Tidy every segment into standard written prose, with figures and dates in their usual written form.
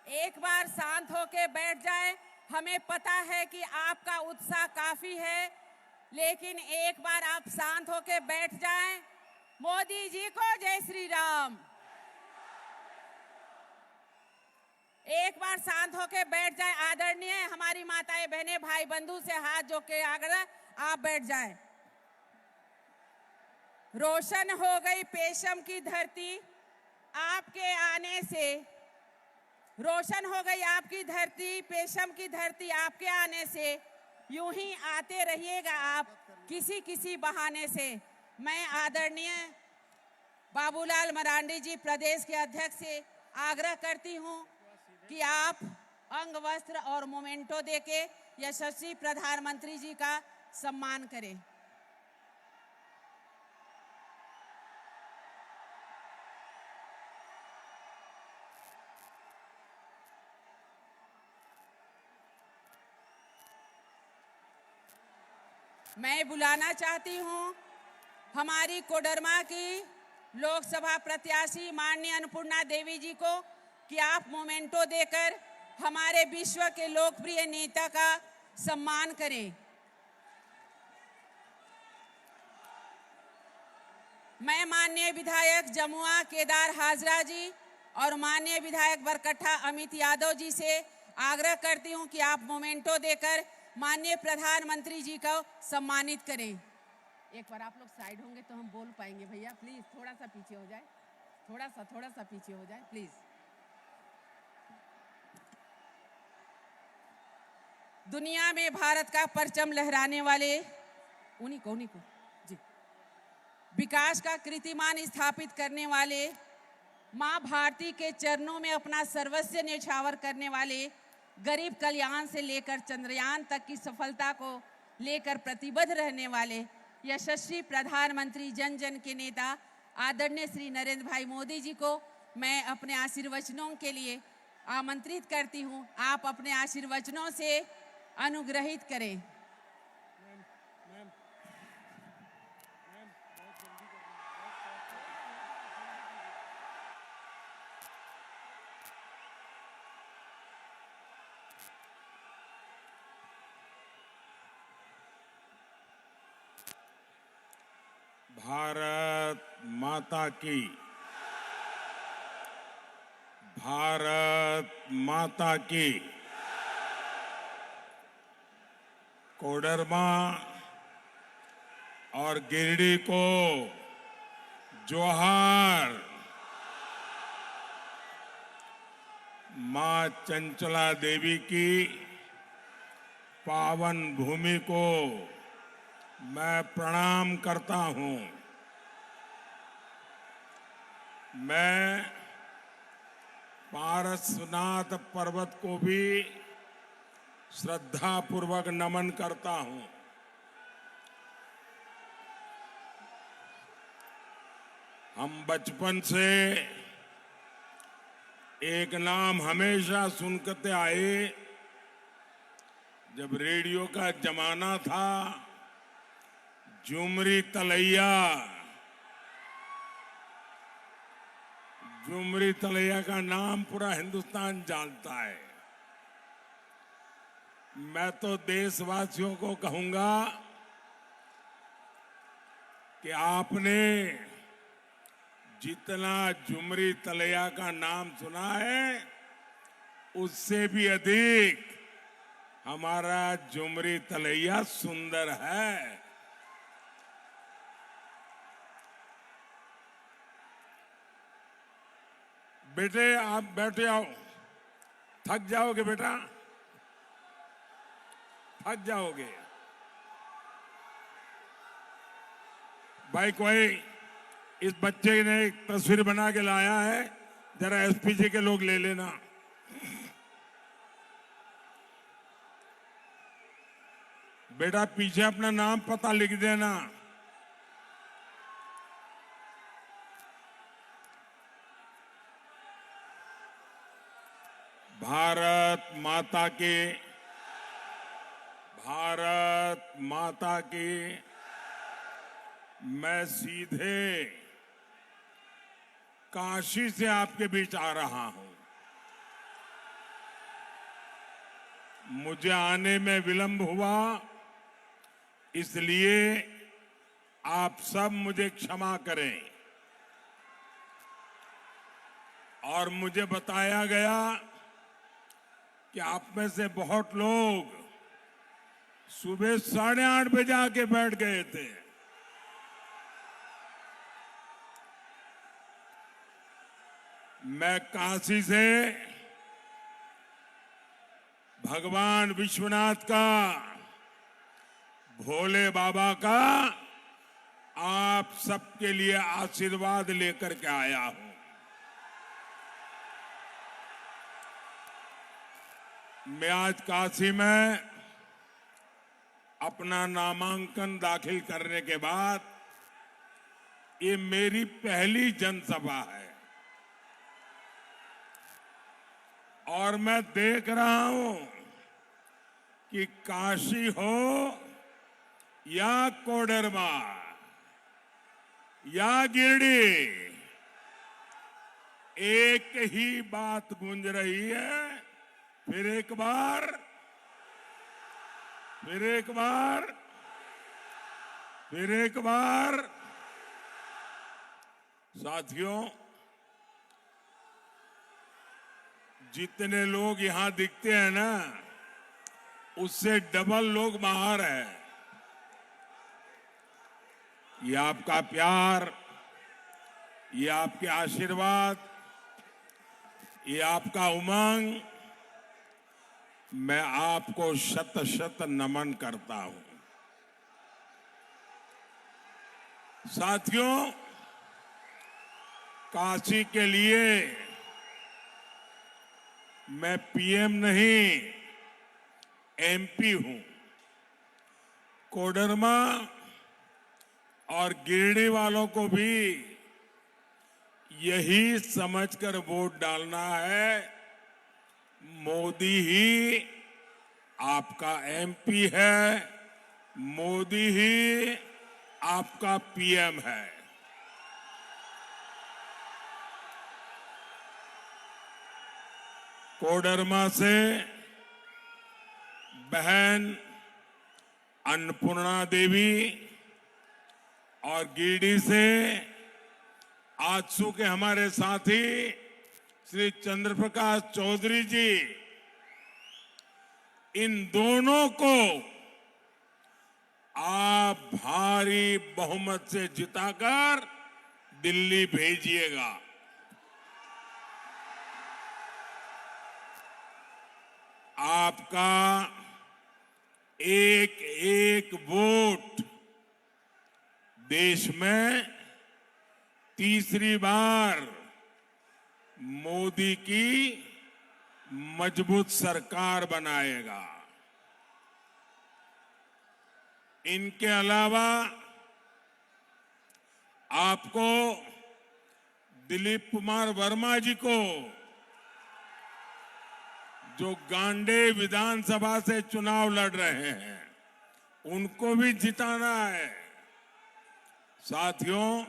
एक बार शांत होके बैठ जाए। हमें पता है कि आपका उत्साह काफी है, लेकिन एक बार आप शांत होके बैठ जाएं। मोदी जी को जय श्री राम। एक बार शांत होके बैठ जाए। आदरणीय हमारी माताएं बहनें भाई बंधु से हाथ जोड़ के आग्रह, आप बैठ जाएं। रोशन हो गई पेशम की धरती आपके आने से। रोशन हो गई आपकी धरती, पेशम की धरती आपके आने से। यूं ही आते रहिएगा आप किसी किसी बहाने से। मैं आदरणीय बाबूलाल मरांडी जी प्रदेश के अध्यक्ष से आग्रह करती हूं कि आप अंग वस्त्र और मोमेंटो देके यशस्वी प्रधानमंत्री जी का सम्मान करें। मैं बुलाना चाहती हूं हमारी कोडरमा की लोकसभा प्रत्याशी माननीय अन्नपूर्णा देवी जी को कि आप मोमेंटो देकर हमारे विश्व के लोकप्रिय नेता का सम्मान करें। मैं माननीय विधायक जमुआ केदार हाजरा जी और माननीय विधायक बरकट्ठा अमित यादव जी से आग्रह करती हूं कि आप मोमेंटो देकर माननीय प्रधानमंत्री जी को सम्मानित करें। एक बार आप लोग साइड होंगे तो हम बोल पाएंगे। भैया प्लीज थोड़ा सा पीछे हो जाए, थोड़ा सा पीछे हो जाए प्लीज। दुनिया में भारत का परचम लहराने वाले उन्हीं को जी, विकास का कीर्तिमान स्थापित करने वाले, मां भारती के चरणों में अपना सर्वस्व न्यौछावर करने वाले, गरीब कल्याण से लेकर चंद्रयान तक की सफलता को लेकर प्रतिबद्ध रहने वाले यशस्वी प्रधानमंत्री, जन जन के नेता आदरणीय श्री नरेंद्र भाई मोदी जी को मैं अपने आशीर्वचनों के लिए आमंत्रित करती हूं। आप अपने आशीर्वचनों से अनुग्रहित करें। भारत माता की, भारत माता की। कोडरमा और गिरिडीह को जोहार। मां चंचला देवी की पावन भूमि को मैं प्रणाम करता हूं। मैं पारसनाथ पर्वत को भी श्रद्धापूर्वक नमन करता हूं। हम बचपन से एक नाम हमेशा सुनते आए। जब रेडियो का जमाना था, झुमरी तलैया। झुमरी तलैया का नाम पूरा हिंदुस्तान जानता है। मैं तो देशवासियों को कहूंगा कि आपने जितना झुमरी तलैया का नाम सुना है, उससे भी अधिक हमारा झुमरी तलैया सुंदर है। बेटे आप बैठे आओ, थक जाओगे बेटा, थक जाओगे। भाई कोई इस बच्चे ने एक तस्वीर बना के लाया है, जरा एसपीजी के लोग ले लेना। बेटा पीछे अपना नाम पता लिख देना। भारत माता की, भारत माता की। मैं सीधे काशी से आपके बीच आ रहा हूं। मुझे आने में विलंब हुआ, इसलिए आप सब मुझे क्षमा करें। और मुझे बताया गया कि आप में से बहुत लोग सुबह 8:30 बजे आके बैठ गए थे। मैं काशी से भगवान विश्वनाथ का, भोले बाबा का आप सबके लिए आशीर्वाद लेकर के आया हूं। मैं आज काशी में अपना नामांकन दाखिल करने के बाद ये मेरी पहली जनसभा है और मैं देख रहा हूं कि काशी हो या कोडरमा या गिरिडीह, एक ही बात गूंज रही है। फिर एक बार, फिर एक बार, फिर एक बार। साथियों, जितने लोग यहां दिखते हैं ना, उससे डबल लोग बाहर हैं। ये आपका प्यार, ये आपके आशीर्वाद, ये आपका उमंग, मैं आपको शत शत नमन करता हूं। साथियों, काशी के लिए मैं पीएम नहीं, एमपी हूं। कोडरमा और गिरिडीह वालों को भी यही समझकर वोट डालना है, मोदी ही आपका एमपी है, मोदी ही आपका पीएम है। कोडरमा से बहन अन्नपूर्णा देवी और गिरिडीह से आजसू के हमारे साथी श्री चंद्रप्रकाश चौधरी जी, इन दोनों को आप भारी बहुमत से जिताकर दिल्ली भेजिएगा। आपका एक एक वोट देश में तीसरी बार मोदी की मजबूत सरकार बनाएगा। इनके अलावा आपको दिलीप कुमार वर्मा जी को, जो गांडे विधानसभा से चुनाव लड़ रहे हैं, उनको भी जिताना है। साथियों,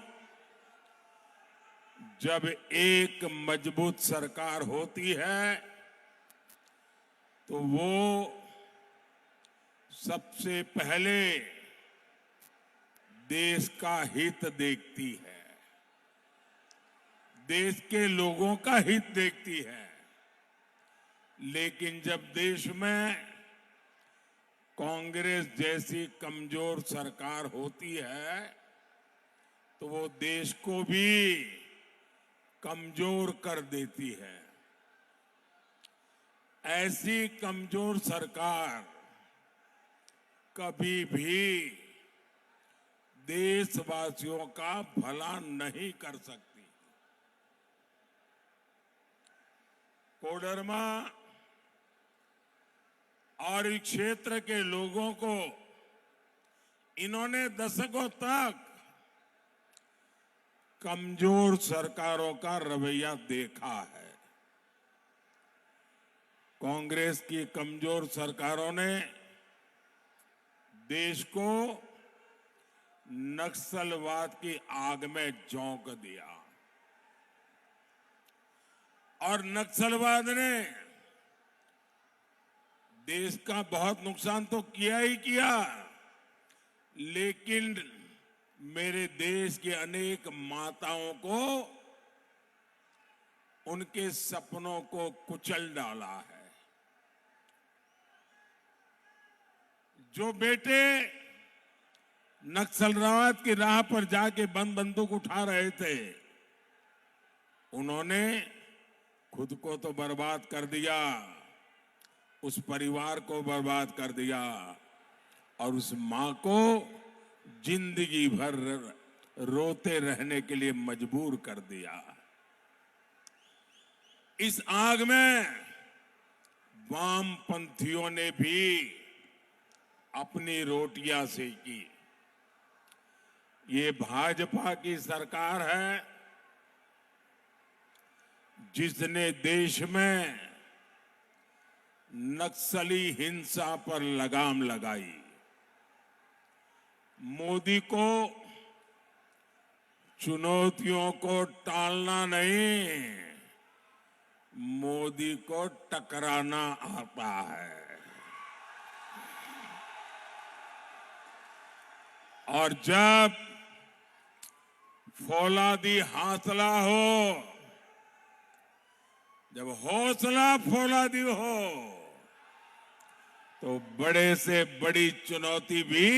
जब एक मजबूत सरकार होती है तो वो सबसे पहले देश का हित देखती है, देश के लोगों का हित देखती है। लेकिन जब देश में कांग्रेस जैसी कमजोर सरकार होती है तो वो देश को भी कमजोर कर देती है। ऐसी कमजोर सरकार कभी भी देशवासियों का भला नहीं कर सकती। कोडरमा और इस क्षेत्र के लोगों को इन्होंने दशकों तक कमजोर सरकारों का रवैया देखा है। कांग्रेस की कमजोर सरकारों ने देश को नक्सलवाद की आग में झोंक दिया और नक्सलवाद ने देश का बहुत नुकसान तो किया ही किया, लेकिन मेरे देश की अनेक माताओं को, उनके सपनों को कुचल डाला है। जो बेटे नक्सलवाद की राह पर जाके बंदूक उठा रहे थे, उन्होंने खुद को तो बर्बाद कर दिया, उस परिवार को बर्बाद कर दिया और उस मां को जिंदगी भर रोते रहने के लिए मजबूर कर दिया। इस आग में वामपंथियों ने भी अपनी रोटियां सेकी। ये भाजपा की सरकार है जिसने देश में नक्सली हिंसा पर लगाम लगाई। मोदी को चुनौतियों को टालना नहीं, मोदी को टकराना आता है। और जब फौलादी हौसला हो, जब हौसला फौलादी हो, तो बड़े से बड़ी चुनौती भी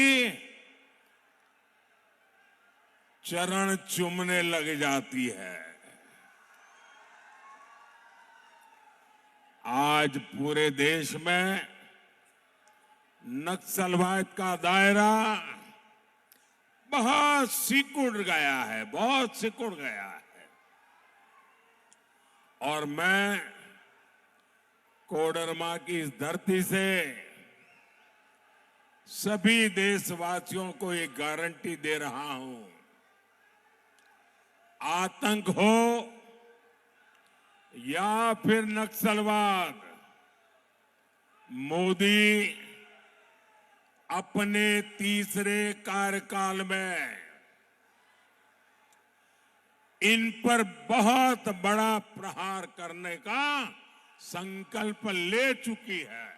चरण चूमने लग जाती है। आज पूरे देश में नक्सलवाद का दायरा बहुत सिकुड़ गया है, बहुत सिकुड़ गया है। और मैं कोडरमा की इस धरती से सभी देशवासियों को एक गारंटी दे रहा हूं, आतंक हो या फिर नक्सलवाद, मोदी अपने तीसरे कार्यकाल में इन पर बहुत बड़ा प्रहार करने का संकल्प ले चुकी है।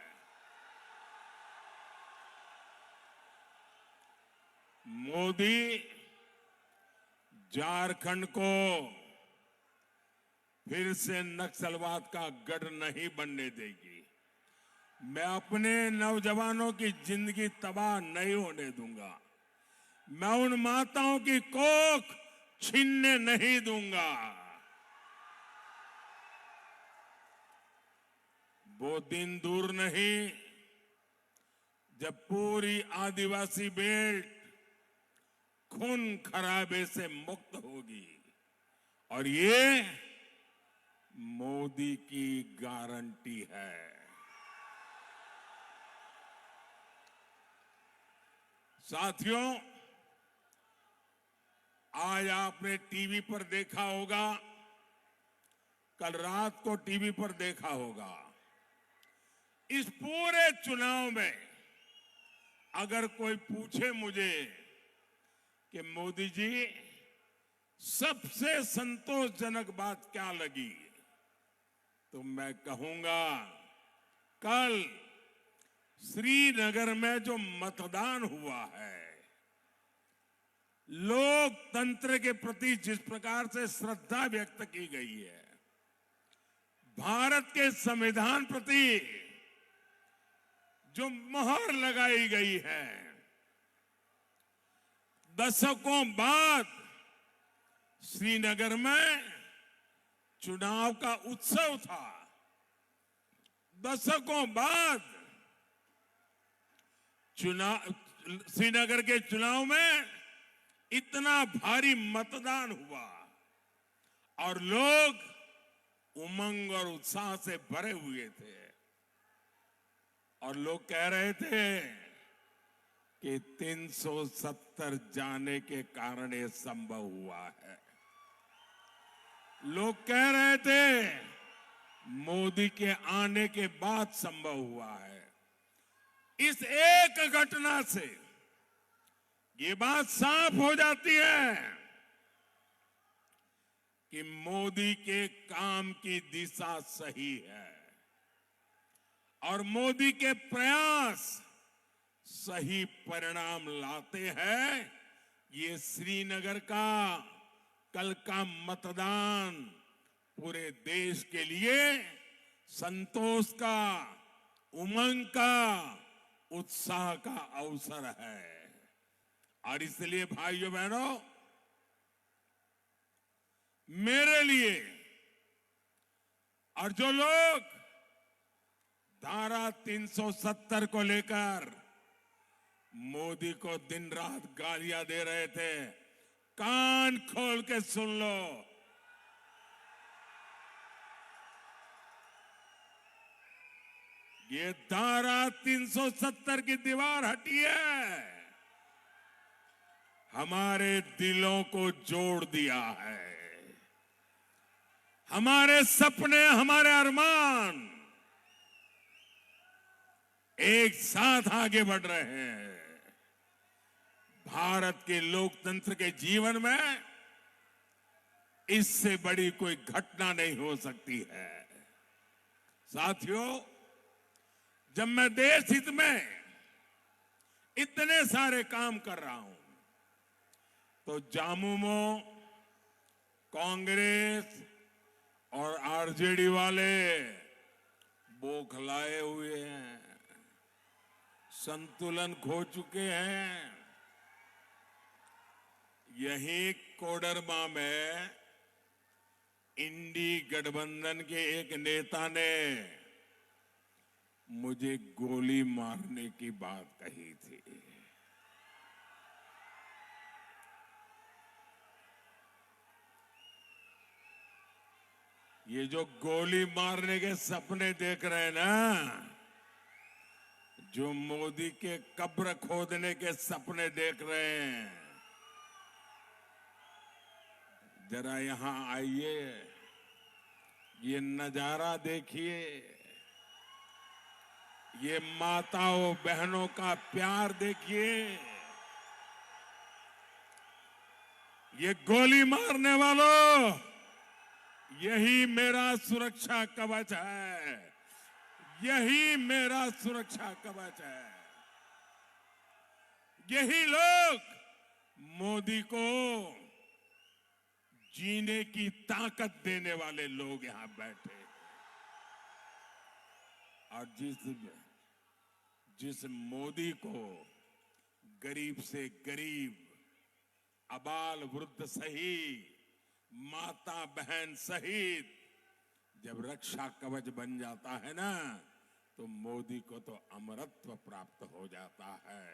मोदी झारखंड को फिर से नक्सलवाद का गढ़ नहीं बनने देगी। मैं अपने नौजवानों की जिंदगी तबाह नहीं होने दूंगा। मैं उन माताओं की कोख छीनने नहीं दूंगा। वो दिन दूर नहीं जब पूरी आदिवासी बेल्ट खून खराबे से मुक्त होगी, और ये मोदी की गारंटी है। साथियों, आज आपने टीवी पर देखा होगा, कल रात को टीवी पर देखा होगा, इस पूरे चुनाव में अगर कोई पूछे मुझे कि मोदी जी सबसे संतोषजनक बात क्या लगी, तो मैं कहूंगा कल श्रीनगर में जो मतदान हुआ है, लोकतंत्र के प्रति जिस प्रकार से श्रद्धा व्यक्त की गई है, भारत के संविधान प्रति जो मोहर लगाई गई है, दशकों बाद श्रीनगर में चुनाव का उत्सव था। दशकों बाद श्रीनगर के चुनाव में इतना भारी मतदान हुआ और लोग उमंग और उत्साह से भरे हुए थे, और लोग कह रहे थे कि 370 जाने के कारण ये संभव हुआ है। लोग कह रहे थे मोदी के आने के बाद संभव हुआ है। इस एक घटना से ये बात साफ हो जाती है कि मोदी के काम की दिशा सही है। और मोदी के प्रयास सही परिणाम लाते हैं, ये श्रीनगर का कल का मतदान पूरे देश के लिए संतोष का, उमंग का, उत्साह का अवसर है। और इसलिए भाइयों बहनों, मेरे लिए और जो लोग धारा 370 को लेकर मोदी को दिन रात गालियां दे रहे थे, कान खोल के सुन लो। ये धारा 370 की दीवार हटी है, हमारे दिलों को जोड़ दिया है। हमारे सपने, हमारे अरमान एक साथ आगे बढ़ रहे हैं। भारत के लोकतंत्र के जीवन में इससे बड़ी कोई घटना नहीं हो सकती है। साथियों, जब मैं देश हित में इतने सारे काम कर रहा हूं, तो जामुमो कांग्रेस और आरजेडी वाले बौखलाए हुए हैं, संतुलन खो चुके हैं। यही कोडरमा में इंडी गठबंधन के एक नेता ने मुझे गोली मारने की बात कही थी। ये जो गोली मारने के सपने देख रहे हैं ना, जो मोदी के कब्र खोदने के सपने देख रहे हैं, जरा यहां आइए, ये नजारा देखिए, ये माताओं बहनों का प्यार देखिए। ये गोली मारने वालों, यही मेरा सुरक्षा कवच है, यही मेरा सुरक्षा कवच है। यही लोग मोदी को जीने की ताकत देने वाले लोग यहां बैठे। और जिस मोदी को गरीब से गरीब, अबाल वृद्ध सहित, माता बहन सहित जब रक्षा कवच बन जाता है ना, तो मोदी को तो अमरत्व प्राप्त हो जाता है,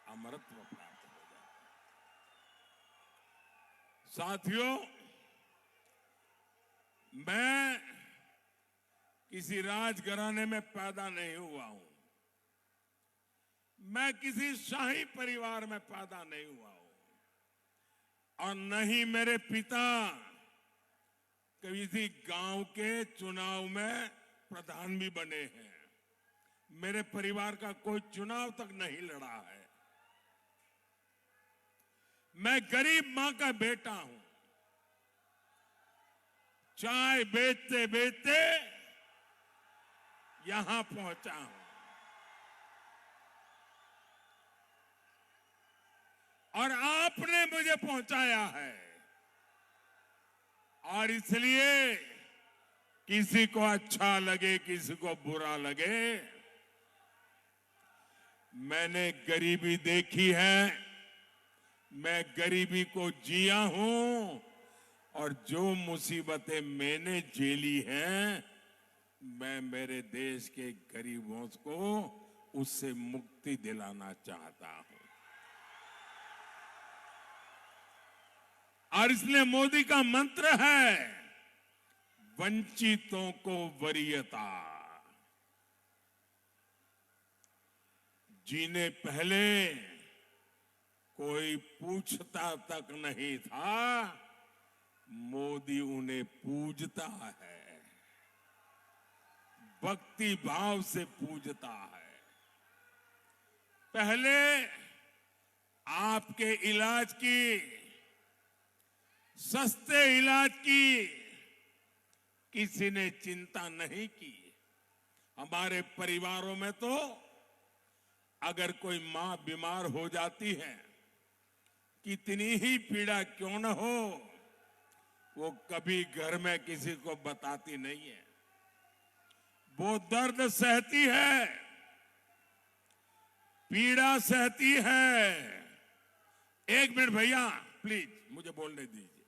अमरत्व प्राप्त हो जाता है। साथियों, मैं किसी राजघराने में पैदा नहीं हुआ हूं, मैं किसी शाही परिवार में पैदा नहीं हुआ हूं, और न ही मेरे पिता किसी गांव के चुनाव में प्रधान भी बने हैं। मेरे परिवार का कोई चुनाव तक नहीं लड़ा है। मैं गरीब मां का बेटा हूं। चाय बेचते बेचते यहां पहुंचा हूं, और आपने मुझे पहुंचाया है। और इसलिए किसी को अच्छा लगे, किसी को बुरा लगे, मैंने गरीबी देखी है, मैं गरीबी को जिया हूं, और जो मुसीबतें मैंने झेली हैं, मैं मेरे देश के गरीबों को उससे मुक्ति दिलाना चाहता हूं। और इसलिए मोदी का मंत्र है, वंचितों को वरीयता। जिन्हें पहले कोई पूछता तक नहीं था, मोदी उन्हें पूजता है, भक्ति भाव से पूजता है। पहले आपके इलाज की, सस्ते इलाज की किसी ने चिंता नहीं की, हमारे परिवारों में तो अगर कोई मां बीमार हो जाती है, कितनी ही पीड़ा क्यों न हो, वो कभी घर में किसी को बताती नहीं है। वो दर्द सहती है, पीड़ा सहती है। एक मिनट भैया प्लीज मुझे बोलने दीजिए।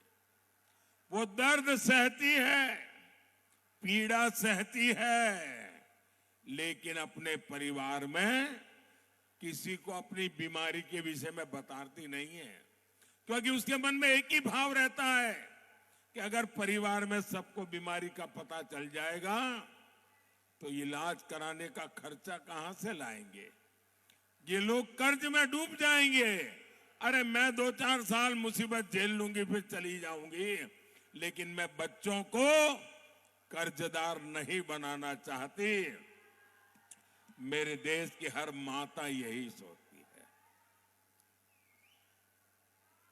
वो दर्द सहती है, पीड़ा सहती है, लेकिन अपने परिवार में किसी को अपनी बीमारी के विषय में बताती नहीं है, क्योंकि उसके मन में एक ही भाव रहता है कि अगर परिवार में सबको बीमारी का पता चल जाएगा तो इलाज कराने का खर्चा कहां से लाएंगे। ये लोग कर्ज में डूब जाएंगे। अरे मैं 2-4 साल मुसीबत झेल लूंगी फिर चली जाऊंगी, लेकिन मैं बच्चों को कर्जदार नहीं बनाना चाहती। मेरे देश की हर माता यही सोचती है।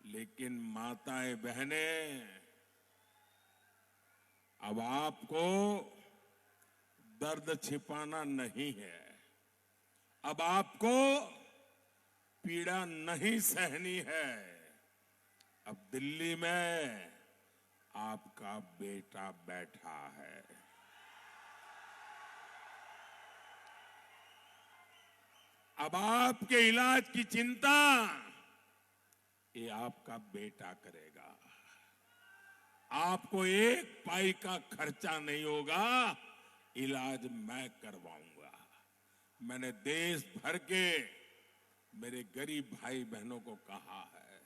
लेकिन माताएं बहनें, अब आपको दर्द छिपाना नहीं है, अब आपको पीड़ा नहीं सहनी है। अब दिल्ली में आपका बेटा बैठा है। अब आपके इलाज की चिंता ये आपका बेटा करेगा। आपको एक पाई का खर्चा नहीं होगा, इलाज मैं करवाऊंगा। मैंने देश भर के मेरे गरीब भाई बहनों को कहा है,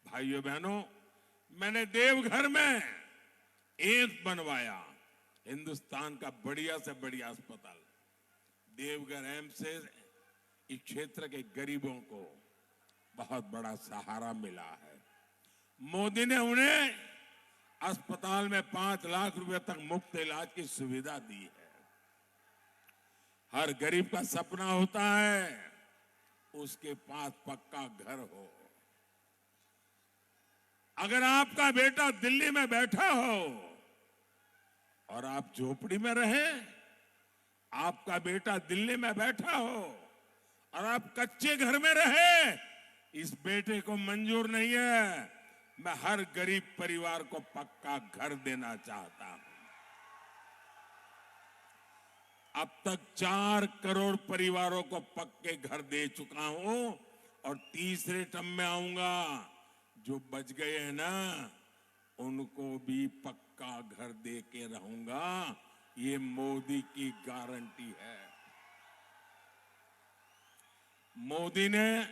भाइयों बहनों, मैंने देवघर में एम्स बनवाया, हिंदुस्तान का बढ़िया से बढ़िया अस्पताल। देवघर एम्स से इस क्षेत्र के गरीबों को बहुत बड़ा सहारा मिला है। मोदी ने उन्हें अस्पताल में 5 लाख रुपए तक मुफ्त इलाज की सुविधा दी है। हर गरीब का सपना होता है उसके पास पक्का घर हो। अगर आपका बेटा दिल्ली में बैठा हो और आप झोपड़ी में रहे, आपका बेटा दिल्ली में बैठा हो और आप कच्चे घर में रहे, इस बेटे को मंजूर नहीं है। मैं हर गरीब परिवार को पक्का घर देना चाहता हूं। अब तक 4 करोड़ परिवारों को पक्के घर दे चुका हूं और तीसरे टर्म में आऊंगा। जो बच गए हैं ना, उनको भी पक्का घर दे के रहूंगा। ये मोदी की गारंटी है। मोदी ने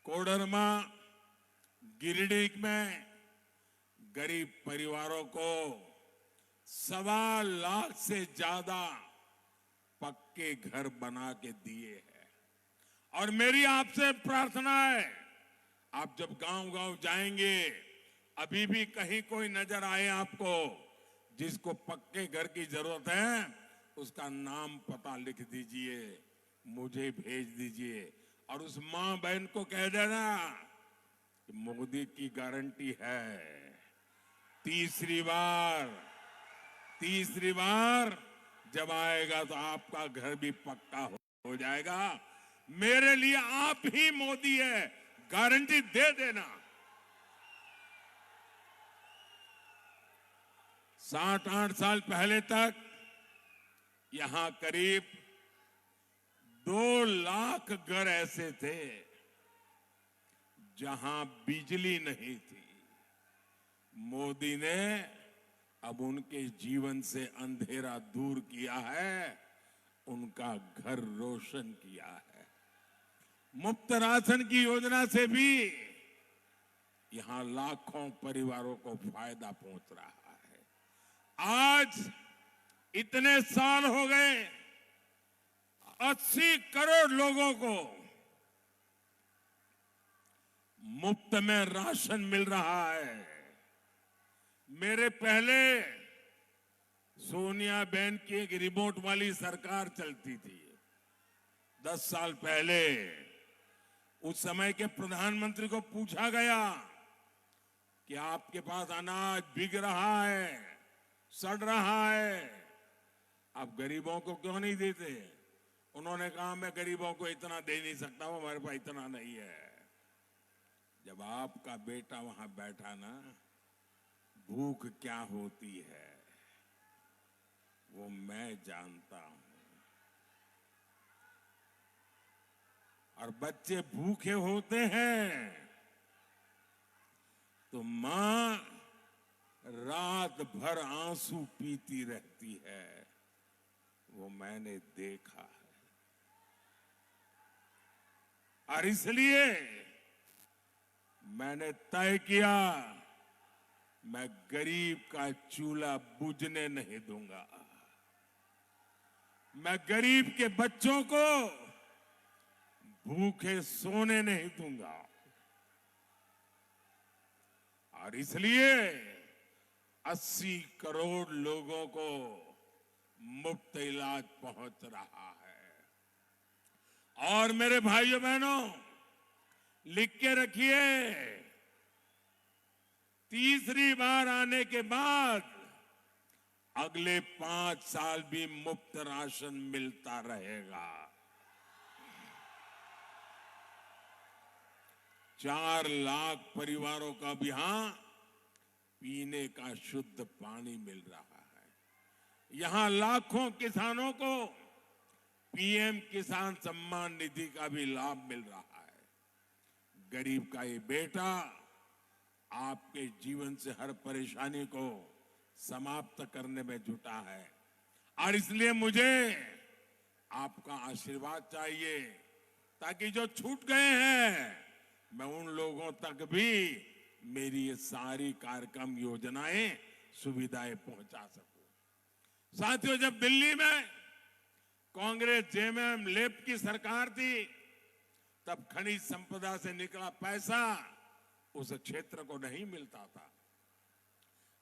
कोडरमा, गिरिडीह में गरीब परिवारों को 1.25 लाख से ज्यादा पक्के घर बना के दिए हैं। और मेरी आपसे प्रार्थना है, आप जब गांव-गांव जाएंगे, अभी भी कहीं कोई नजर आए आपको जिसको पक्के घर की जरूरत है, उसका नाम पता लिख दीजिए, मुझे भेज दीजिए और उस मां बहन को कह देना कि मोदी की गारंटी है। तीसरी बार जब आएगा तो आपका घर भी पक्का हो जाएगा। मेरे लिए आप ही मोदी है, गारंटी दे देना। 7-8 साल पहले तक यहां करीब 2 लाख घर ऐसे थे जहां बिजली नहीं थी। मोदी ने अब उनके जीवन से अंधेरा दूर किया है, उनका घर रोशन किया है। मुफ्त राशन की योजना से भी यहां लाखों परिवारों को फायदा पहुंच रहा है। आज इतने साल हो गए, 80 करोड़ लोगों को मुफ्त में राशन मिल रहा है। मेरे पहले सोनिया बहन की एक रिमोट वाली सरकार चलती थी 10 साल पहले। उस समय के प्रधानमंत्री को पूछा गया कि आपके पास अनाज बिक रहा है, सड़ रहा है, आप गरीबों को क्यों नहीं देते? उन्होंने कहा मैं गरीबों को इतना दे नहीं सकता हूं, हमारे पास इतना नहीं है। जब आपका बेटा वहां बैठा ना, भूख क्या होती है वो मैं जानता हूं। और बच्चे भूखे होते हैं तो मां रात भर आंसू पीती रहती है, वो मैंने देखा है। और इसलिए मैंने तय किया, मैं गरीब का चूल्हा बुझने नहीं दूंगा। मैं गरीब के बच्चों को भूखे सोने नहीं दूंगा। और इसलिए 80 करोड़ लोगों को मुफ्त इलाज पहुंच रहा है। और मेरे भाइयों बहनों, लिख के रखिए, तीसरी बार आने के बाद अगले 5 साल भी मुफ्त राशन मिलता रहेगा। 4 लाख परिवारों का भी यहां पीने का शुद्ध पानी मिल रहा है। यहां लाखों किसानों को पीएम किसान सम्मान निधि का भी लाभ मिल रहा है। गरीब का ये बेटा आपके जीवन से हर परेशानी को समाप्त करने में जुटा है। और इसलिए मुझे आपका आशीर्वाद चाहिए, ताकि जो छूट गए हैं मैं उन लोगों तक भी मेरी ये सारी कार्यक्रम योजनाएं सुविधाएं पहुंचा सकूं। साथियों, जब दिल्ली में कांग्रेस जेएमएम लेफ्ट की सरकार थी, तब खनिज संपदा से निकला पैसा उस क्षेत्र को नहीं मिलता था,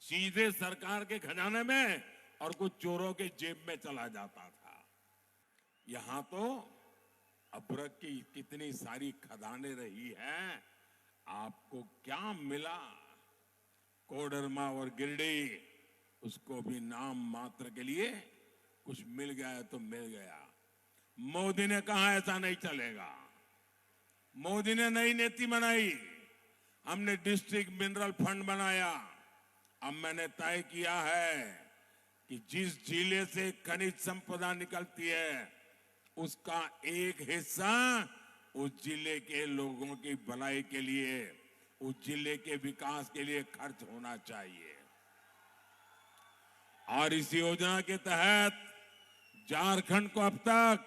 सीधे सरकार के खजाने में और कुछ चोरों के जेब में चला जाता था। यहां तो अभ्रक की कितनी सारी खदानें रही हैं, आपको क्या मिला? कोडरमा और गिरिडीह, उसको भी नाम मात्र के लिए कुछ मिल गया है तो मिल गया। मोदी ने कहा ऐसा नहीं चलेगा। मोदी ने नई नीति बनाई, हमने डिस्ट्रिक्ट मिनरल फंड बनाया। अब मैंने तय किया है कि जिस जिले से खनिज संपदा निकलती है उसका एक हिस्सा उस जिले के लोगों की भलाई के लिए, उस जिले के विकास के लिए खर्च होना चाहिए। और इस योजना के तहत झारखंड को अब तक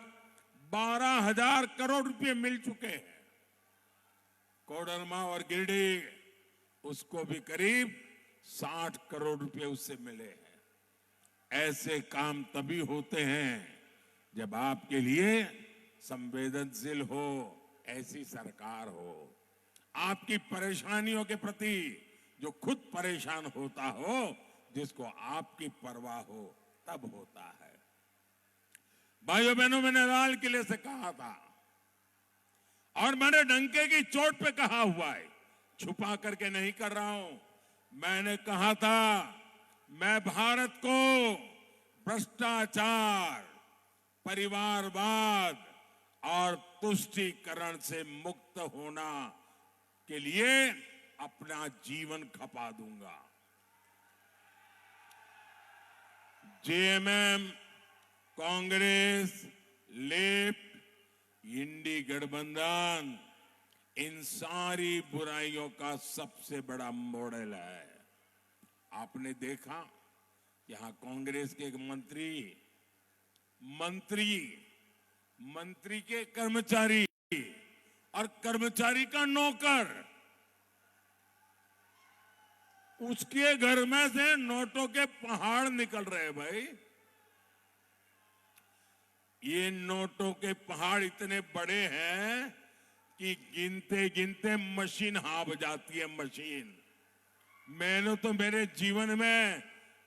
12,000 करोड़ रुपए मिल चुके हैं। कोडरमा और गिरिडीह, उसको भी करीब 60 करोड़ रुपए उससे मिले हैं। ऐसे काम तभी होते हैं जब आपके लिए संवेदनशील हो ऐसी सरकार हो, आपकी परेशानियों के प्रति जो खुद परेशान होता हो, जिसको आपकी परवाह हो, तब होता है। भाइयों बहनों, मैंने लाल किले से कहा था और मैंने डंके की चोट पे कहा हुआ है, छुपा करके नहीं कर रहा हूं। मैंने कहा था मैं भारत को भ्रष्टाचार, परिवारवाद और तुष्टीकरण से मुक्त होना के लिए अपना जीवन खपा दूंगा। जेएमएम, कांग्रेस, लेफ्ट, इंडी गठबंधन इन सारी बुराइयों का सबसे बड़ा मॉडल है। आपने देखा यहां कांग्रेस के एक मंत्री के कर्मचारी और कर्मचारी का नौकर, उसके घर में से नोटों के पहाड़ निकल रहे। भाई, ये नोटों के पहाड़ इतने बड़े हैं कि गिनते गिनते मशीन हाँफ जाती है। मशीन, मैंने तो मेरे जीवन में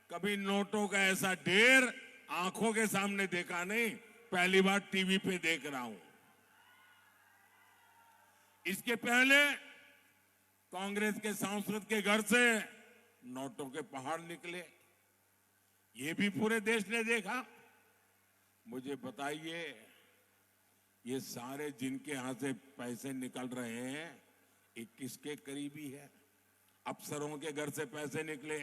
कभी नोटों का ऐसा ढेर आंखों के सामने देखा नहीं, पहली बार टीवी पे देख रहा हूं। इसके पहले कांग्रेस के सांसद के घर से नोटों के पहाड़ निकले, ये भी पूरे देश ने देखा। मुझे बताइए, ये सारे जिनके यहां से पैसे निकल रहे हैं, ये किसके करीबी है? अफसरों के घर से पैसे निकले,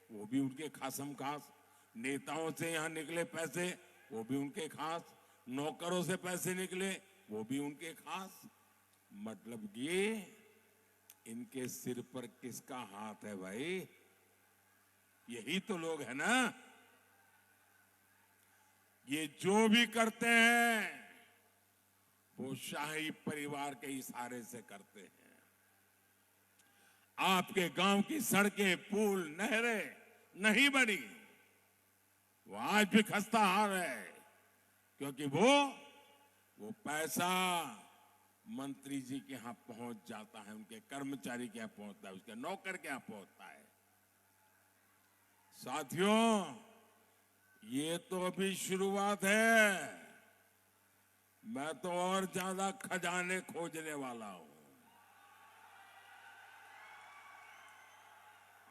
वो भी उनके खासम खास। नेताओं से यहां निकले पैसे, वो भी उनके खास। नौकरों से पैसे निकले, वो भी उनके खास। मतलब ये इनके सिर पर किसका हाथ है भाई? यही तो लोग है ना। ये जो भी करते हैं वो शाही परिवार के इशारे से करते हैं। आपके गांव की सड़कें, पुल, नहरें नहीं बनी, वो आज भी खस्ता हाल है, क्योंकि वो पैसा मंत्री जी के यहां पहुंच जाता है, उनके कर्मचारी के यहां पहुंचता है, उसके नौकर के यहां पहुंचता है। साथियों, ये तो अभी शुरुआत है। मैं तो और ज्यादा खजाने खोजने वाला हूं।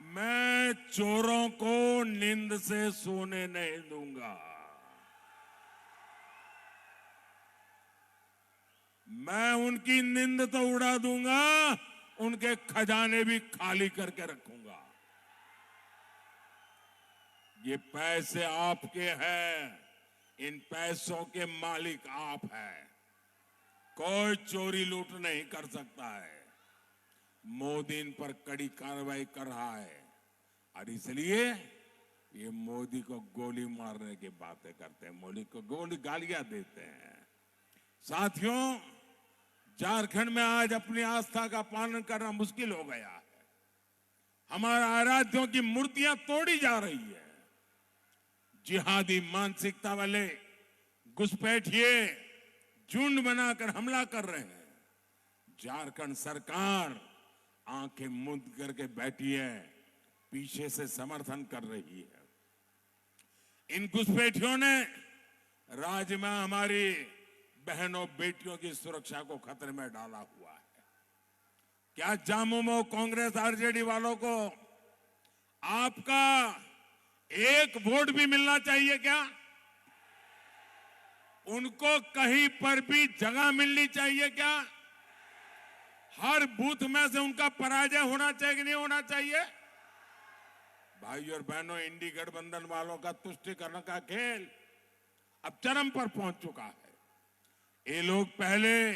मैं चोरों को नींद से सोने नहीं दूंगा। मैं उनकी नींद तो उड़ा दूंगा, उनके खजाने भी खाली करके रखूंगा। ये पैसे आपके हैं, इन पैसों के मालिक आप हैं। कोई चोरी लूट नहीं कर सकता है। मोदी इन पर कड़ी कार्रवाई कर रहा है, और इसलिए ये मोदी को गोली मारने की बातें करते हैं, मोदी को गोली गालियां देते हैं। साथियों, झारखंड में आज अपनी आस्था का पालन करना मुश्किल हो गया है। हमारे आराध्यों की मूर्तियां तोड़ी जा रही है। जिहादी मानसिकता वाले घुसपैठिए झुंड बनाकर हमला कर रहे हैं। झारखंड सरकार आंखें मूंद करके बैठी है, पीछे से समर्थन कर रही है। इन घुसपैठियों ने राज्य में हमारी बहनों बेटियों की सुरक्षा को खतरे में डाला हुआ है। क्या झामुमो कांग्रेस आरजेडी वालों को आपका एक वोट भी मिलना चाहिए क्या? उनको कहीं पर भी जगह मिलनी चाहिए क्या? हर बूथ में से उनका पराजय होना चाहिए कि नहीं होना चाहिए? भाई और बहनों, इंडी गठबंधन वालों का तुष्टीकरण का खेल अब चरम पर पहुंच चुका है। ये लोग पहले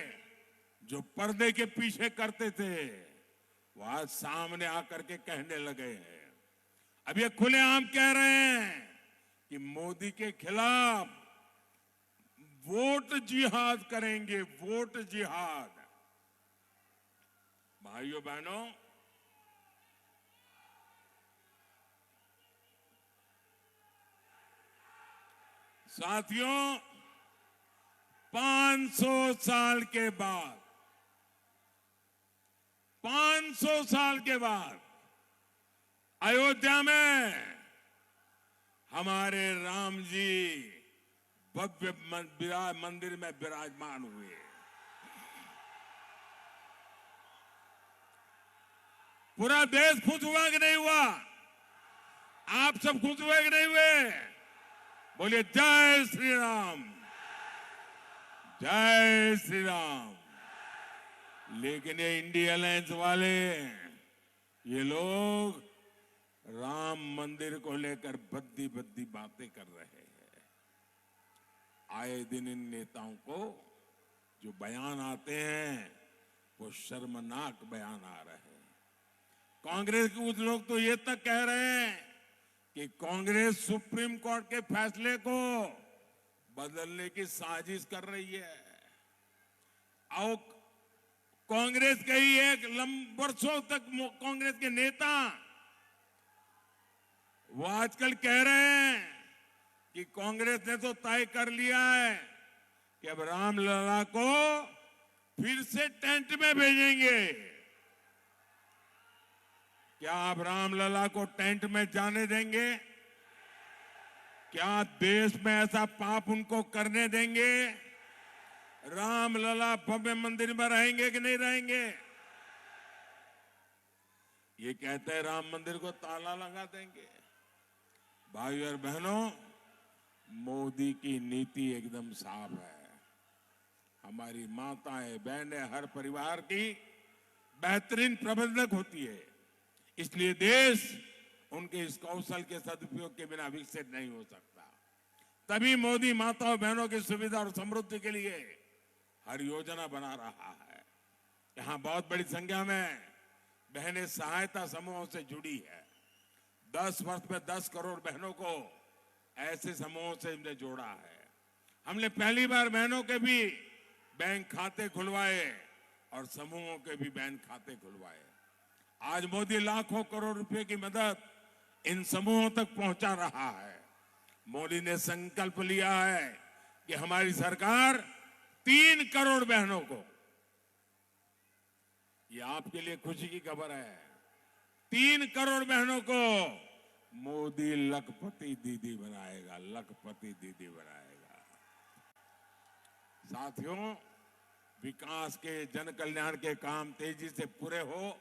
जो पर्दे के पीछे करते थे, वो आज सामने आकर के कहने लगे हैं। अब ये खुलेआम कह रहे हैं कि मोदी के खिलाफ वोट जिहाद करेंगे, वोट जिहाद। भाइयों बहनों, साथियों, 500 साल के बाद 500 साल के बाद अयोध्या में हमारे राम जी भव्य मंदिर में विराजमान हुए। पूरा देश खुश हुआ कि नहीं हुआ? आप सब खुश हुए कि नहीं हुए? बोलिए जय श्री राम, जय श्री राम। लेकिन ये इंडिया अलायंस वाले, ये लोग राम मंदिर को लेकर भद्दी भद्दी बातें कर रहे हैं। आए दिन इन नेताओं को जो बयान आते हैं, वो शर्मनाक बयान आ रहे हैं। कांग्रेस के कुछ लोग तो ये तक कह रहे हैं कि कांग्रेस सुप्रीम कोर्ट के फैसले को बदलने की साजिश कर रही है। और कांग्रेस के ही एक वर्षों तक कांग्रेस के नेता वो आजकल कह रहे हैं कि कांग्रेस ने तो तय कर लिया है कि अब रामलला को फिर से टेंट में भेजेंगे। क्या आप रामलला को टेंट में जाने देंगे? क्या देश में ऐसा पाप उनको करने देंगे? रामलला भव्य मंदिर में रहेंगे कि नहीं रहेंगे? ये कहते हैं राम मंदिर को ताला लगा देंगे। भाई और बहनों, मोदी की नीति एकदम साफ है। हमारी माताएं बहनें हर परिवार की बेहतरीन प्रबंधक होती है, इसलिए देश उनके इस कौशल के सदुपयोग के बिना विकसित नहीं हो सकता। तभी मोदी माताओं बहनों की सुविधा और समृद्धि के लिए हर योजना बना रहा है। यहां बहुत बड़ी संख्या में बहनें सहायता समूहों से जुड़ी है। 10 वर्ष में 10 करोड़ बहनों को ऐसे समूहों से हमने जोड़ा है। हमने पहली बार बहनों के भी बैंक खाते खुलवाए और समूहों के भी बैंक खाते खुलवाए। आज मोदी लाखों करोड़ रुपए की मदद इन समूहों तक पहुंचा रहा है। मोदी ने संकल्प लिया है कि हमारी सरकार 3 करोड़ बहनों को, ये आपके लिए खुशी की खबर है, 3 करोड़ बहनों को मोदी लखपति दीदी बनाएगा, लखपति दीदी बनाएगा। साथियों, विकास के जन कल्याण के काम तेजी से पूरे हो,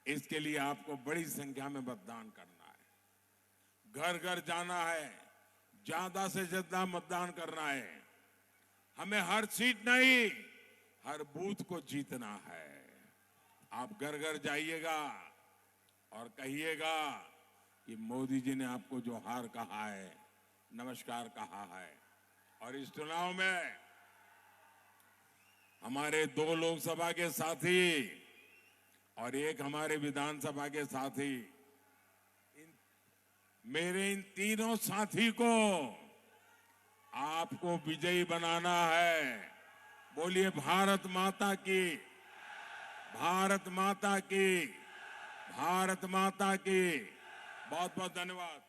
इसके लिए आपको बड़ी संख्या में मतदान करना है। घर घर जाना है, ज्यादा से ज्यादा मतदान करना है। हमें हर सीट नहीं, हर बूथ को जीतना है। आप घर घर जाइएगा और कहिएगा कि मोदी जी ने आपको जो हार कहा है, नमस्कार कहा है। और इस चुनाव में हमारे 2 लोकसभा के साथी और 1 हमारे विधानसभा के साथी, मेरे इन तीनों साथी को आपको विजयी बनाना है। बोलिए भारत माता की, भारत माता की, भारत माता की। बहुत बहुत धन्यवाद।